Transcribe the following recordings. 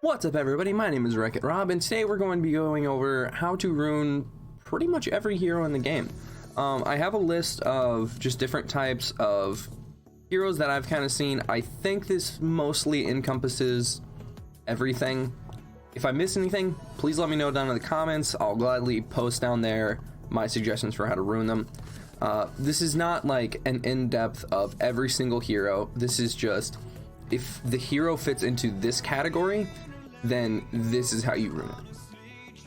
What's up, everybody? My name is Wreck-It Rob, and today we're going to be going over how to rune pretty much every hero in the game. I have a list of just different types of heroes that I've kind of seen. I think this mostly encompasses everything. If I miss anything, please let me know down in the comments. I'll gladly post down there my suggestions for how to rune them. This is not like an in-depth of every single hero. This is just, if the hero fits into this category, then this is how you rune it.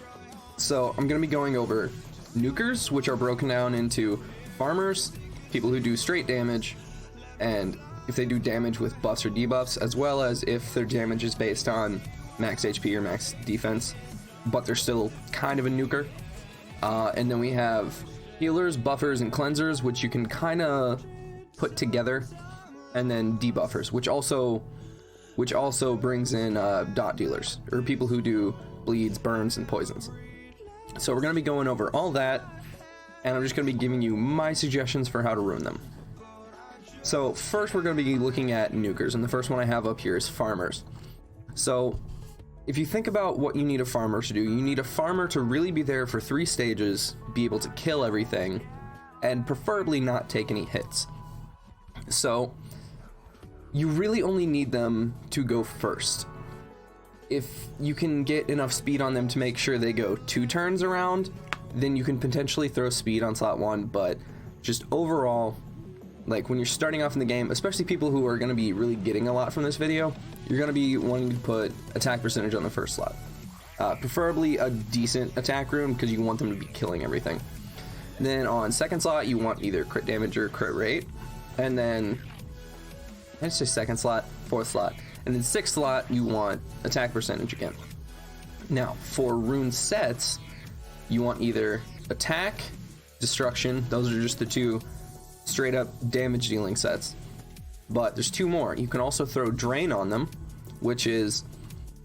So I'm going to be going over nukers, which are broken down into farmers, people who do straight damage, and if they do damage with buffs or debuffs, as well as if their damage is based on max HP or max defense, but they're still kind of a nuker. And then we have healers, buffers, and cleansers, which you can kind of put together, and then debuffers, which also brings in dot dealers, or people who do bleeds, burns, and poisons. So we're going to be going over all that, and I'm just going to be giving you my suggestions for how to rune them. So first we're going to be looking at nukers, and the first one I have up here is farmers. So if you think about what you need a farmer to do, you need a farmer to really be there for 3 stages, be able to kill everything, and preferably not take any hits. So you really only need them to go first. If you can get enough speed on them to make sure they go 2 turns around, then you can potentially throw speed on slot 1, but just overall, like when you're starting off in the game, especially people who are going to be really getting a lot from this video, you're going to be wanting to put attack percentage on the first slot. Preferably a decent attack rune, because you want them to be killing everything. Then on second slot, you want either crit damage or crit rate, and then let's say second slot, fourth slot, and then sixth slot you want attack percentage again. Now for rune sets, you want either attack, destruction, those are just the 2 straight up damage dealing sets, but there's 2 more. You can also throw drain on them, which is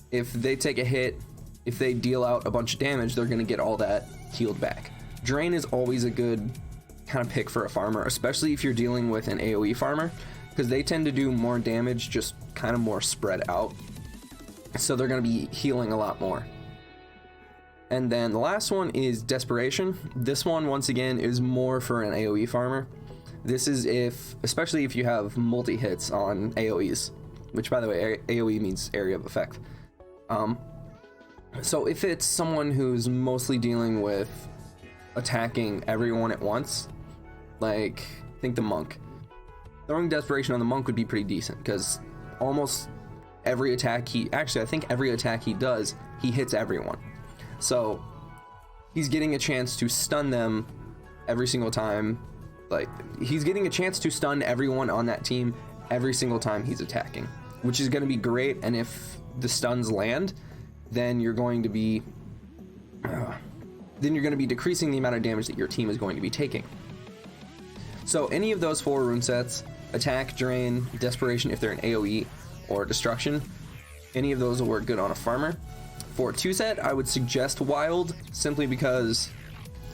if they take a hit, if they deal out a bunch of damage, they're going to get all that healed back. Drain is always a good kind of pick for a farmer, especially if you're dealing with an AoE farmer, because they tend to do more damage, just kind of more spread out. So they're going to be healing a lot more. And then the last one is Desperation. This one, once again, is more for an AoE farmer. This is especially if you have multi-hits on AoEs, which, by the way, AoE means area of effect. So if it's someone who's mostly dealing with attacking everyone at once, like, think the monk. Throwing Desperation on the monk would be pretty decent, because almost every attack I think every attack he does, he hits everyone. So he's getting a chance to stun them every single time. Like, he's getting a chance to stun everyone on that team every single time he's attacking, which is going to be great. And if the stuns land, then you're going to be decreasing the amount of damage that your team is going to be taking. So any of those 4 rune sets, attack, drain, desperation if they're an AoE, or destruction, any of those will work good on a farmer. For a 2 set, I would suggest wild, simply because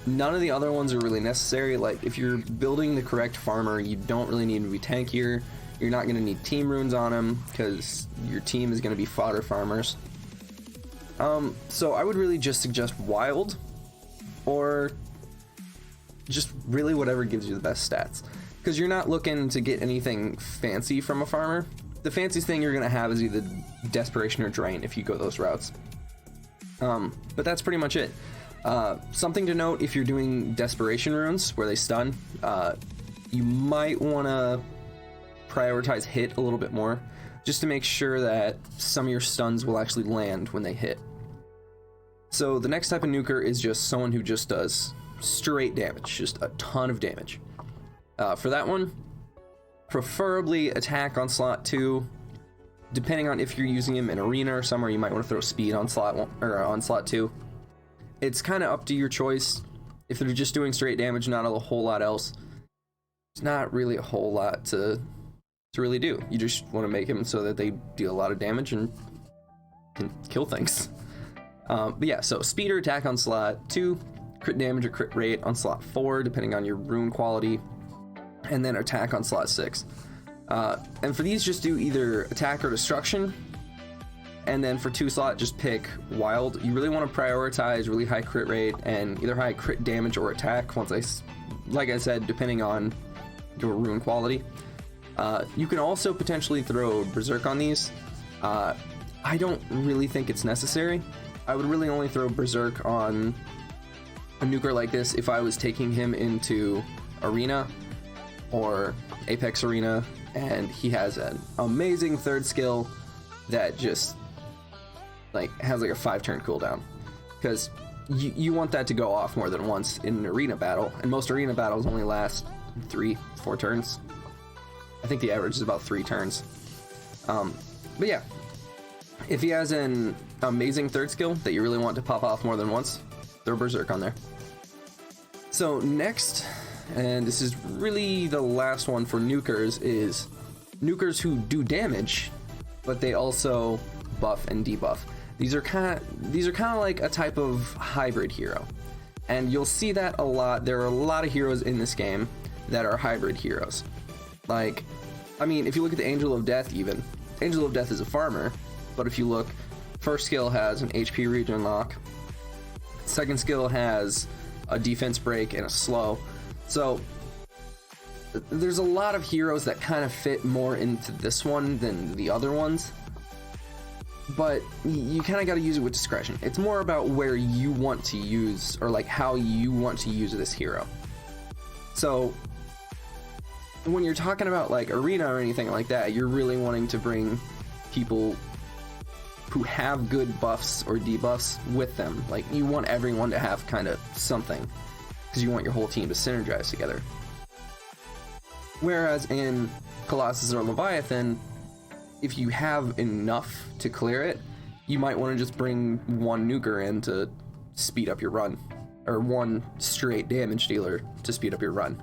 none of the other ones are really necessary. Like, if you're building the correct farmer, you don't really need to be tankier. You're not going to need team runes on him, because your team is going to be fodder farmers. So I would really just suggest wild, or just really whatever gives you the best stats, because you're not looking to get anything fancy from a farmer. The fanciest thing you're going to have is either desperation or drain if you go those routes. But that's pretty much it. Something to note, if you're doing desperation runes where they stun, you might want to prioritize hit a little bit more, just to make sure that some of your stuns will actually land when they hit. So the next type of nuker is just someone who just does straight damage, just a ton of damage. For that one, preferably attack on slot 2. Depending on if you're using him in arena or somewhere, you might want to throw speed on slot 1 or on slot 2. It's kind of up to your choice. If they're just doing straight damage, not a whole lot else, it's not really a whole lot to really do. You just want to make him so that they deal a lot of damage and can kill things. But yeah, so speed or attack on slot 2, crit damage or crit rate on slot 4, depending on your rune quality, and then attack on slot 6. And for these, just do either attack or destruction. And then for 2 slot, just pick wild. You really want to prioritize really high crit rate and either high crit damage or attack. Like I said, depending on your rune quality. You can also potentially throw Berserk on these. I don't really think it's necessary. I would really only throw Berserk on a nuker like this if I was taking him into Arena or Apex Arena and he has an amazing 3rd skill that just has like a 5-turn cooldown, because you want that to go off more than once in an arena battle, and most arena battles only last 3-4 turns. I think the average is about 3 turns. But yeah, if he has an amazing 3rd skill that you really want to pop off more than once, throw Berserk on there. So next, and this is really the last one for nukers, is nukers who do damage, but they also buff and debuff. These are kind of like a type of hybrid hero, and you'll see that a lot. There are a lot of heroes in this game that are hybrid heroes. Like, I mean, if you look at the Angel of Death, even Angel of Death is a farmer, but if you look, 1st skill has an HP regen lock, 2nd skill has a defense break and a slow. So there's a lot of heroes that kind of fit more into this one than the other ones, but you kind of got to use it with discretion. It's more about where you want to use, or like how you want to use this hero. So when you're talking about like arena or anything like that, you're really wanting to bring people who have good buffs or debuffs with them. Like, you want everyone to have kind of something, because you want your whole team to synergize together. Whereas in Colossus or Leviathan, if you have enough to clear it, you might want to just bring one nuker in to speed up your run, or one straight damage dealer to speed up your run,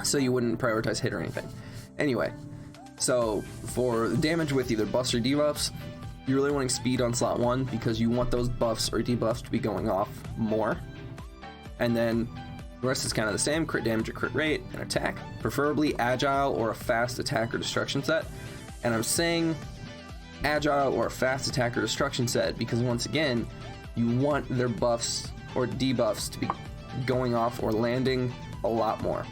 so you wouldn't prioritize hit or anything. Anyway, so for damage with either buffs or debuffs, you're really wanting speed on slot 1, because you want those buffs or debuffs to be going off more. And then the rest is kind of the same: crit damage or crit rate and attack, preferably agile or a fast attack or destruction set. And I'm saying agile or a fast attack or destruction set because, once again, you want their buffs or debuffs to be going off or landing a lot more.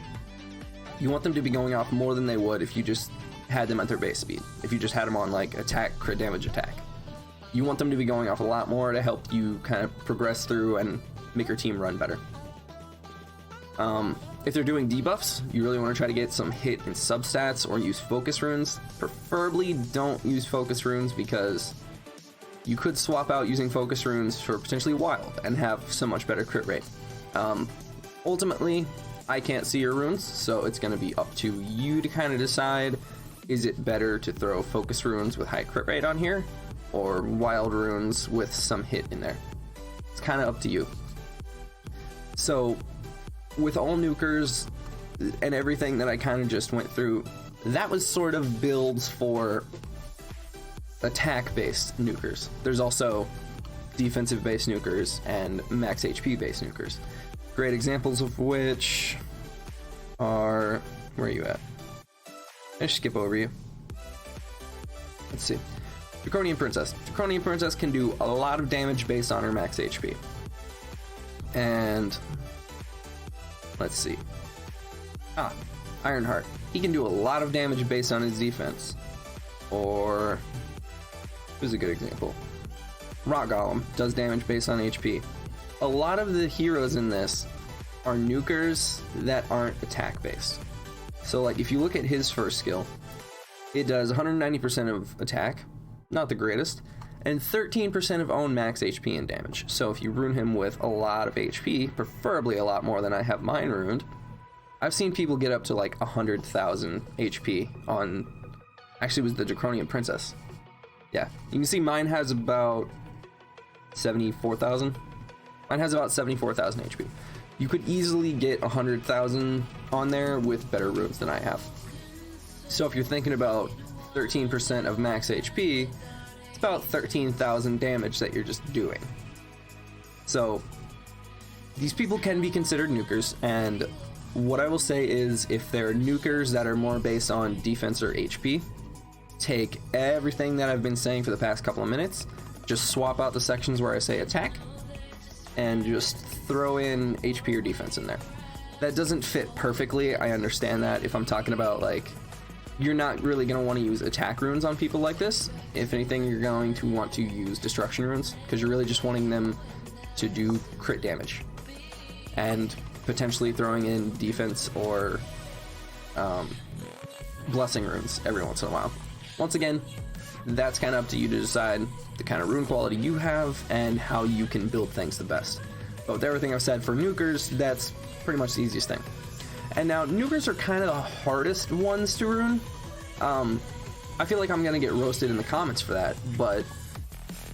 You want them to be going off more than they would if you just had them at their base speed. If you just had them on like attack, crit damage, attack, you want them to be going off a lot more to help you kind of progress through and make your team run better. If they're doing debuffs, you really want to try to get some hit and substats, or use focus runes. Preferably don't use focus runes, because you could swap out using focus runes for potentially wild and have so much better crit rate. Ultimately, I can't see your runes, so it's going to be up to you to kind of decide, is it better to throw focus runes with high crit rate on here, or wild runes with some hit in there? It's kind of up to you. So with all nukers and everything that I kind of just went through, that was sort of builds for attack-based nukers. There's also defensive-based nukers and max HP-based nukers. Great examples of which are... Where are you at? I should skip over you. Let's see. Draconian Princess. Draconian Princess can do a lot of damage based on her max HP. And... let's see. Ironheart. He can do a lot of damage based on his defense. Or... who's a good example? Rock Golem does damage based on HP. A lot of the heroes in this are nukers that aren't attack based. So like if you look at his first skill, it does 190% of attack, not the greatest, and 13% of own max HP and damage. So if you rune him with a lot of HP, preferably a lot more than I have mine runed, I've seen people get up to like 100,000 HP on, actually it was the Draconian Princess. Yeah, you can see mine has about 74,000. Mine has about 74,000 HP. You could easily get 100,000 on there with better runes than I have. So if you're thinking about 13% of max HP, it's about 13,000 damage that you're just doing. So these people can be considered nukers, and what I will say is if they're nukers that are more based on defense or HP, take everything that I've been saying for the past couple of minutes, just swap out the sections where I say attack, and just throw in HP or defense in there. That doesn't fit perfectly, I understand that. If I'm talking about, like, you're not really going to want to use attack runes on people like this. If anything, you're going to want to use destruction runes, because you're really just wanting them to do crit damage, and potentially throwing in defense or blessing runes every once in a while. Once again, that's kind of up to you to decide the kind of rune quality you have and how you can build things the best. But with everything I've said for nukers, that's pretty much the easiest thing. And now, nukers are kind of the hardest ones to rune. I feel like I'm going to get roasted in the comments for that, but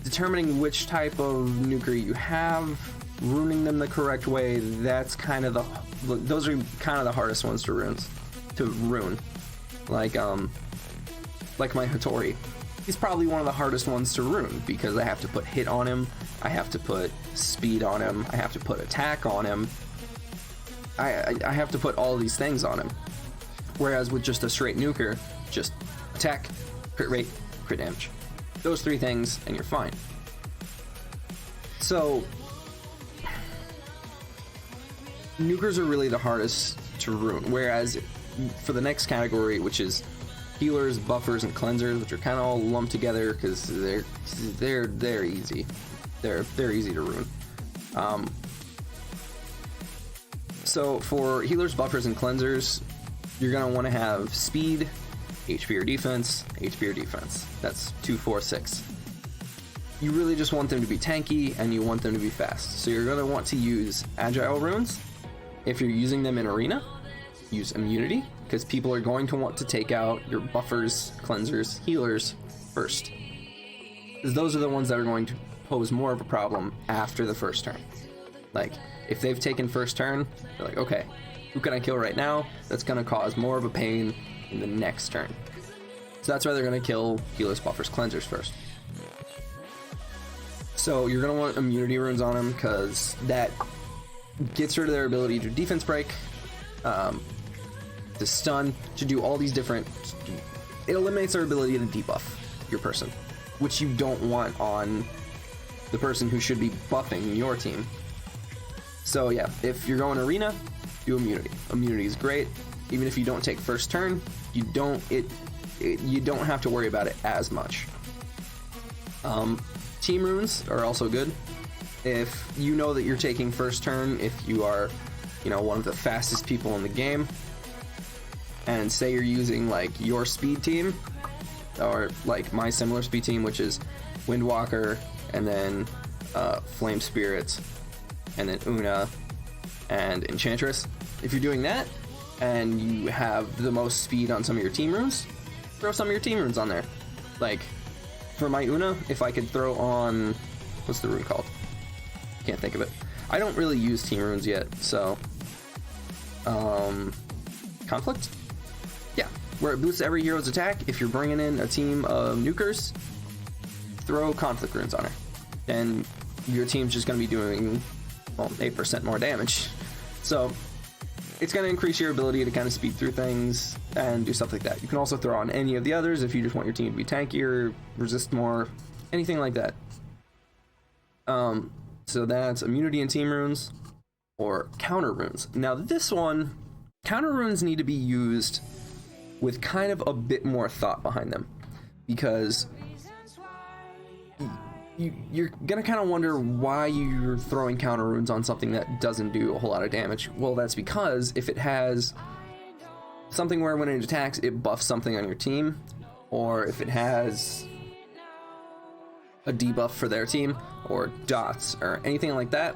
determining which type of nuker you have, runing them the correct way, that's kind of those are kind of the hardest ones to rune. Like my Hattori. He's probably one of the hardest ones to rune, because I have to put hit on him, I have to put speed on him, I have to put attack on him, I have to put all these things on him. Whereas with just a straight nuker, just attack, crit rate, crit damage. Those three things, and you're fine. So, nukers are really the hardest to rune, whereas for the next category, which is healers, buffers, and cleansers, which are kind of all lumped together because they're easy. They're easy to rune. So for healers, buffers, and cleansers, you're gonna want to have speed, HP or defense, HP or defense. That's 2, 4, 6. You really just want them to be tanky, and you want them to be fast. So you're gonna want to use agile runes. If you're using them in arena, use immunity, because people are going to want to take out your buffers, cleansers, healers first, because those are the ones that are going to pose more of a problem after the first turn. Like, if they've taken first turn, they're like, okay, who can I kill right now that's going to cause more of a pain in the next turn? So that's why they're going to kill healers, buffers, cleansers first. So you're going to want immunity runes on them, because that gets rid of their ability to defense break, to stun, to do all these different... It eliminates their ability to debuff your person, which you don't want on the person who should be buffing your team. So yeah, if you're going arena, do immunity. Immunity is great. Even if you don't take first turn, you don't have to worry about it as much. Team runes are also good. If you know that you're taking first turn, if you are, one of the fastest people in the game, and say you're using like your speed team, or like my similar speed team, which is Windwalker, and then Flame Spirits, and then Una, and Enchantress. If you're doing that, and you have the most speed on some of your team runes, throw some of your team runes on there. Like, for my Una, if I could throw on... What's the rune called? Can't think of it. I don't really use team runes yet, so... Conflict? Yeah, where it boosts every hero's attack. If you're bringing in a team of nukers, throw conflict runes on her. Then your team's just going to be doing, 8% more damage. So it's going to increase your ability to kind of speed through things and do stuff like that. You can also throw on any of the others if you just want your team to be tankier, resist more, anything like that. So that's immunity and team runes, or counter runes. Now this one, counter runes need to be used with kind of a bit more thought behind them, because you're gonna kind of wonder why you're throwing counter runes on something that doesn't do a whole lot of damage. Well, that's because if it has something where when it attacks it buffs something on your team, or if it has a debuff for their team, or dots, or anything like that,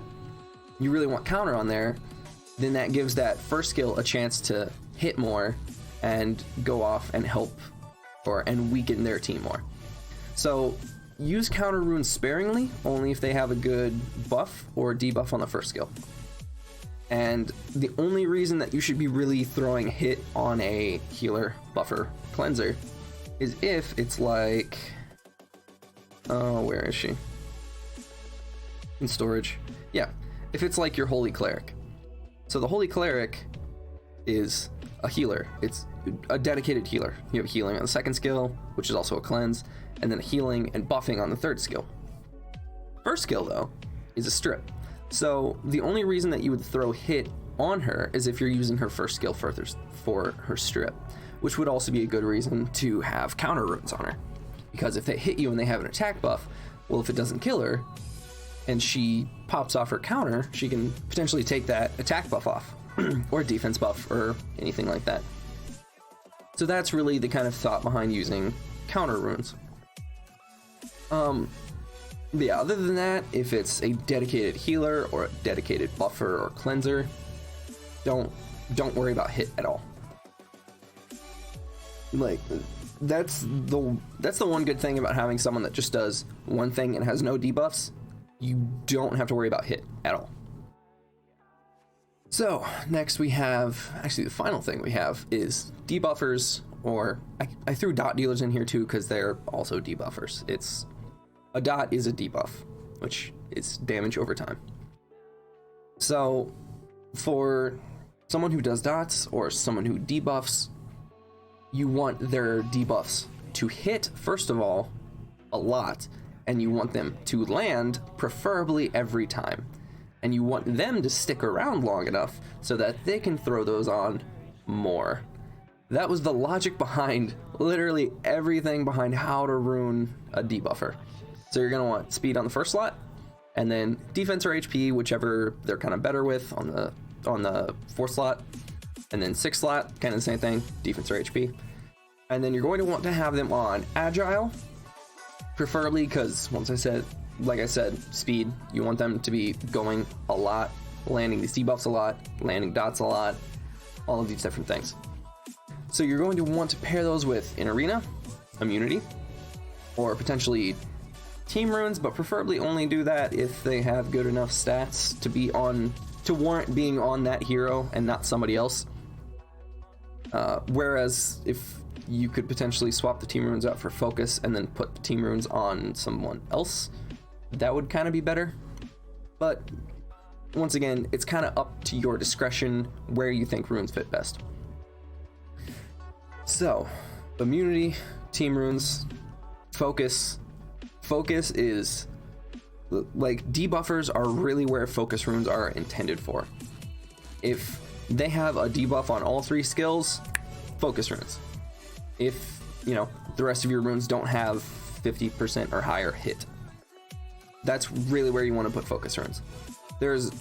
you really want counter on there, then that gives that first skill a chance to hit more and go off and help and weaken their team more. So use counter runes sparingly, only if they have a good buff or debuff on the first skill. And the only reason that you should be really throwing hit on a healer, buffer, cleanser is if it's like... Oh, where is she? In storage. Yeah, if it's like your Holy Cleric. So the Holy Cleric is a healer. It's a dedicated healer. You have healing on the second skill, which is also a cleanse, and then healing and buffing on the third skill. First skill, though, is a strip. So the only reason that you would throw hit on her is if you're using her first skill further for her strip, which would also be a good reason to have counter runes on her. Because if they hit you and they have an attack buff, well, if it doesn't kill her and she pops off her counter, she can potentially take that attack buff off or defense buff or anything like that. So that's really the kind of thought behind using counter runes. Yeah, other than that, if it's a dedicated healer or a dedicated buffer or cleanser, don't worry about hit at all. Like, that's the one good thing about having someone that just does one thing and has no debuffs. You don't have to worry about hit at all. So next we have, actually the final thing we have is debuffers, or I threw dot dealers in here too because they're also debuffers. A dot is a debuff, which is damage over time. So for someone who does dots or someone who debuffs, you want their debuffs to hit, first of all, a lot, and you want them to land, preferably every time. And you want them to stick around long enough so that they can throw those on more. That was the logic behind literally everything behind how to rune a debuffer. So you're gonna want speed on the first slot, and then defense or HP, whichever they're kind of better with on the fourth slot, and then sixth slot, kind of the same thing, defense or HP. And then you're going to want to have them on agile, preferably because like I said, speed. You want them to be going a lot, landing these debuffs a lot, landing dots a lot, all of these different things. So you're going to want to pair those with in arena, immunity, or potentially team runes, but preferably only do that if they have good enough stats to warrant being on that hero and not somebody else. Whereas if you could potentially swap the team runes out for focus and then put the team runes on someone else, that would kind of be better. But once again, it's kind of up to your discretion where you think runes fit best. So immunity, team runes, focus is like, debuffers are really where focus runes are intended for. If they have a debuff on all three skills, focus runes. If the rest of your runes don't have 50% or higher hit, that's really where you want to put focus runes. There's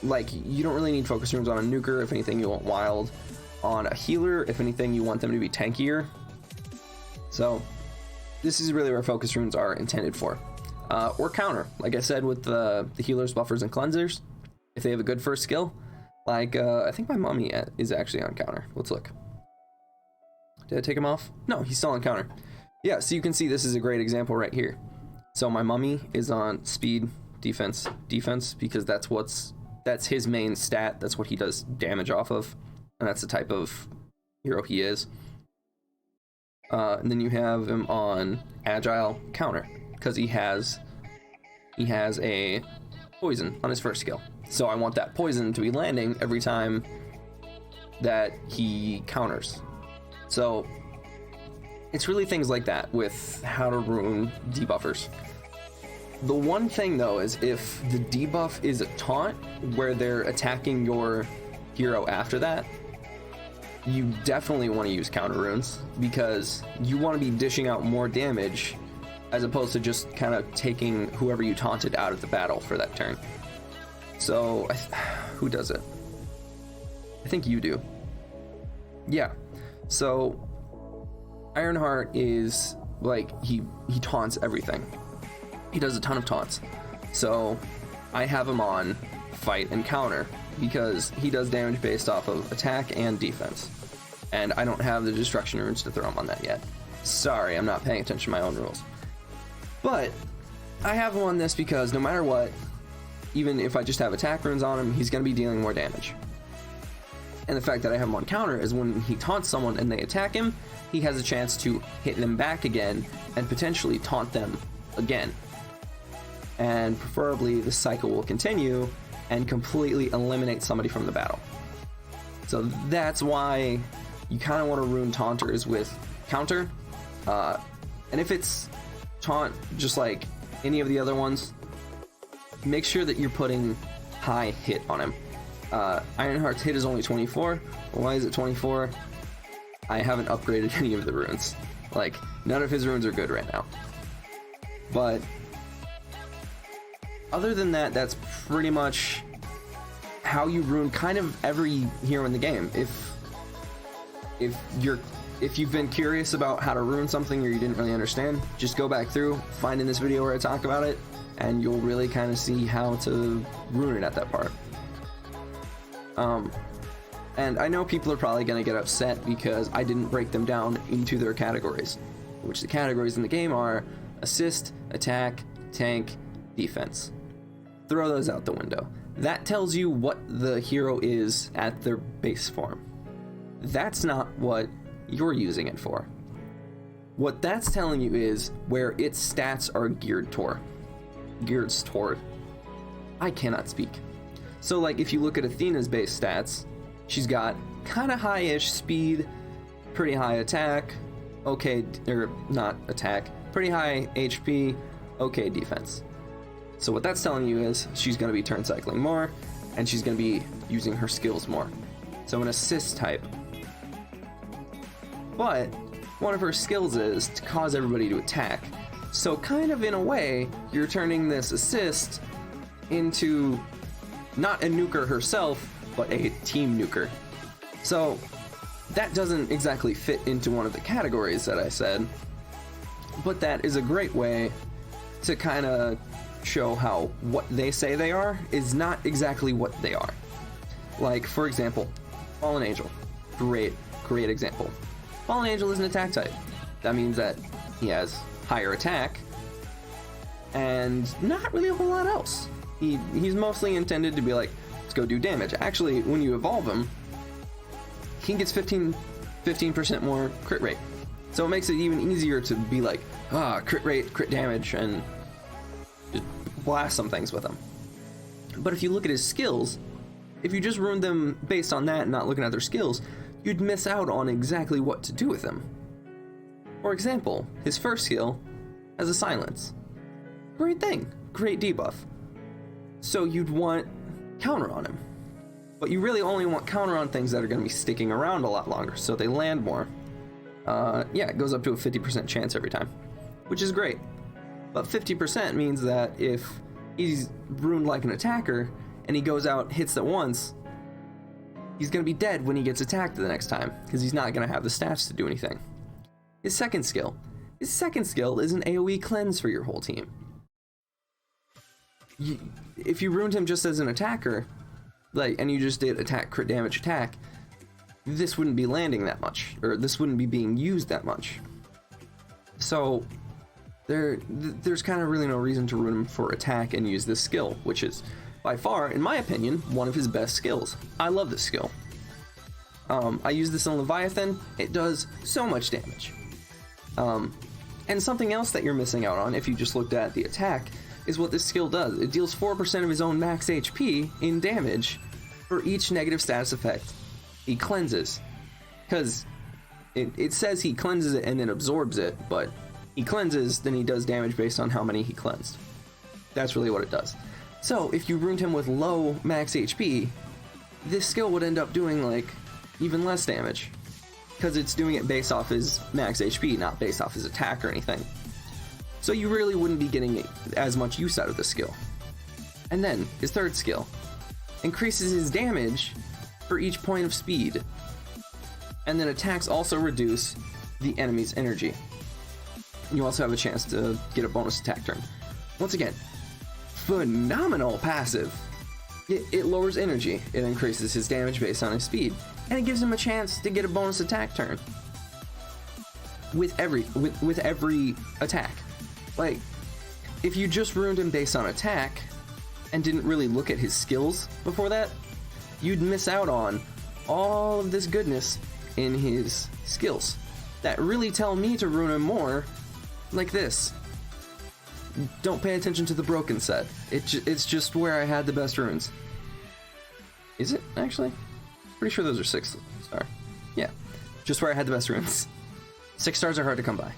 you don't really need focus runes on a nuker. If anything, you want wild. On a healer, if anything, you want them to be tankier. So this is really where focus runes are intended for. Or counter, like I said, with the healers, buffers, and cleansers. If they have a good first skill, like I think my mummy is actually on counter. Let's look. Did I take him off? No, he's still on counter. Yeah, so you can see this is a great example right here. So my mummy is on speed, defense, because that's his main stat. That's what he does damage off of, and that's the type of hero he is. And then you have him on agile, counter, because he has a poison on his first skill. So I want that poison to be landing every time that he counters. So it's really things like that with how to rune debuffers. The one thing though is if the debuff is a taunt where they're attacking your hero after that, you definitely want to use counter runes, because you want to be dishing out more damage as opposed to just kind of taking whoever you taunted out of the battle for that turn. So who does it? I think you do. Yeah. So Ironheart is he taunts everything. He does a ton of taunts. So I have him on fight and counter because he does damage based off of attack and defense. And I don't have the destruction runes to throw him on that yet. Sorry, I'm not paying attention to my own rules. But I have him on this because no matter what, even if I just have attack runes on him, he's going to be dealing more damage. And the fact that I have him on counter is when he taunts someone and they attack him, he has a chance to hit them back again and potentially taunt them again. And preferably the cycle will continue and completely eliminate somebody from the battle. So that's why you kind of want to rune taunters with counter. And if it's taunt just like any of the other ones, make sure that you're putting high hit on him. Ironheart's hit is only 24. Why is it 24? I haven't upgraded any of the runes. Like, none of his runes are good right now. But other than that, that's pretty much how you rune kind of every hero in the game. If you've been curious about how to rune something or you didn't really understand, just go back through, find in this video where I talk about it, and you'll really kind of see how to rune it at that part. And I know people are probably going to get upset because I didn't break them down into their categories, which the categories in the game are assist, attack, tank, defense. Throw those out the window. That tells you what the hero is at their base form. That's not what you're using it for. What that's telling you is where its stats are geared toward. I cannot speak. So like if you look at Athena's base stats, she's got kind of high-ish speed, pretty high attack, okay, or not attack, pretty high HP, okay defense. So what that's telling you is she's going to be turn cycling more, and she's going to be using her skills more. So an assist type. But one of her skills is to cause everybody to attack. So kind of in a way, you're turning this assist into not a nuker herself, but a team nuker. So that doesn't exactly fit into one of the categories that I said, but that is a great way to kind of show how what they say they are is not exactly what they are. Like, for example, Fallen Angel. Great example. Fallen Angel is an attack type. That means that he has higher attack and not really a whole lot else. He's mostly intended to be like, let's go do damage. Actually, when you evolve him, he gets 15% more crit rate. So it makes it even easier to be like, crit rate, crit damage, and just blast some things with him. But if you look at his skills, if you just ruined them based on that and not looking at their skills, you'd miss out on exactly what to do with him. For example, his first skill has a silence. Great thing, great debuff. So you'd want counter on him. But you really only want counter on things that are going to be sticking around a lot longer, so they land more. Yeah, it goes up to a 50% chance every time, which is great. But 50% means that if he's ruined like an attacker, and he goes out, hits it once, he's going to be dead when he gets attacked the next time, because he's not going to have the stats to do anything. His second skill is an AoE cleanse for your whole team. If you ruined him just as an attacker, and you just did attack, crit damage, attack, this wouldn't be landing that much, or this wouldn't be being used that much. So there's kind of really no reason to ruin him for attack and use this skill, which is by far, in my opinion, one of his best skills. I love this skill. I use this on Leviathan. It does so much damage. And something else that you're missing out on if you just looked at the attack is what this skill does. It deals 4% of his own max HP in damage for each negative status effect he cleanses. Because it says he cleanses it and then absorbs it, but he cleanses, then he does damage based on how many he cleansed. That's really what it does. So if you ruined him with low max HP, this skill would end up doing like even less damage, because it's doing it based off his max HP, not based off his attack or anything. So you really wouldn't be getting as much use out of this skill. And then his third skill increases his damage for each point of speed, and then attacks also reduce the enemy's energy. You also have a chance to get a bonus attack turn. Once again, phenomenal passive. It lowers energy, it increases his damage based on his speed, and it gives him a chance to get a bonus attack turn with every attack. Like, if you just ruined him based on attack and didn't really look at his skills before that, you'd miss out on all of this goodness in his skills that really tell me to ruin him more, like this. Don't pay attention to the broken set. It's just where I had the best runes. Is it, actually? Pretty sure those are 6 star. Yeah. just where I had the best runes. 6 stars are hard to come by.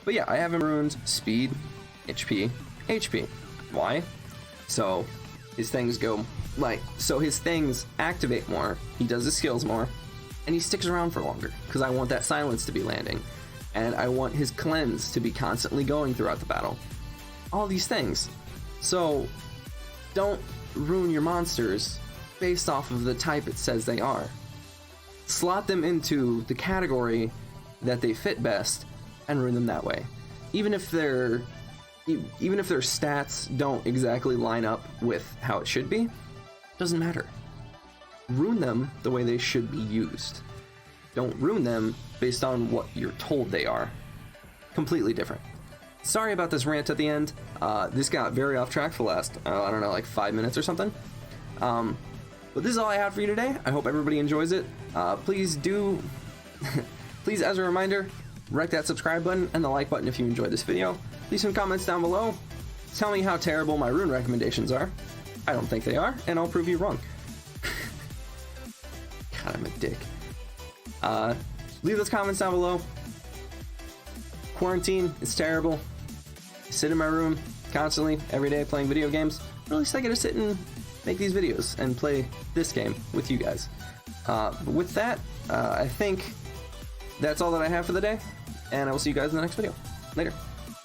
But yeah, I have him runes speed, HP, HP. Why? So his things go his things activate more, he does his skills more, and he sticks around for longer, because I want that silence to be landing, and I want his cleanse to be constantly going throughout the battle. All these things. So don't ruin your monsters based off of the type it says they are. Slot them into the category that they fit best and ruin them that way. Even if their stats don't exactly line up with how it should be, doesn't matter. Ruin them the way they should be used. Don't ruin them based on what you're told they are. Completely different. Sorry about this rant at the end. This got very off track for the last, I don't know, like 5 minutes or something. But this is all I have for you today. I hope everybody enjoys it. Please, as a reminder, wreck that subscribe button and the like button if you enjoyed this video. Leave some comments down below. Tell me how terrible my rune recommendations are. I don't think they are, and I'll prove you wrong. God, I'm a dick. Leave those comments down below. Quarantine is terrible. I sit in my room constantly, every day, playing video games. At least I get to sit and make these videos and play this game with you guys. But with that, I think that's all that I have for the day, and I will see you guys in the next video. Later.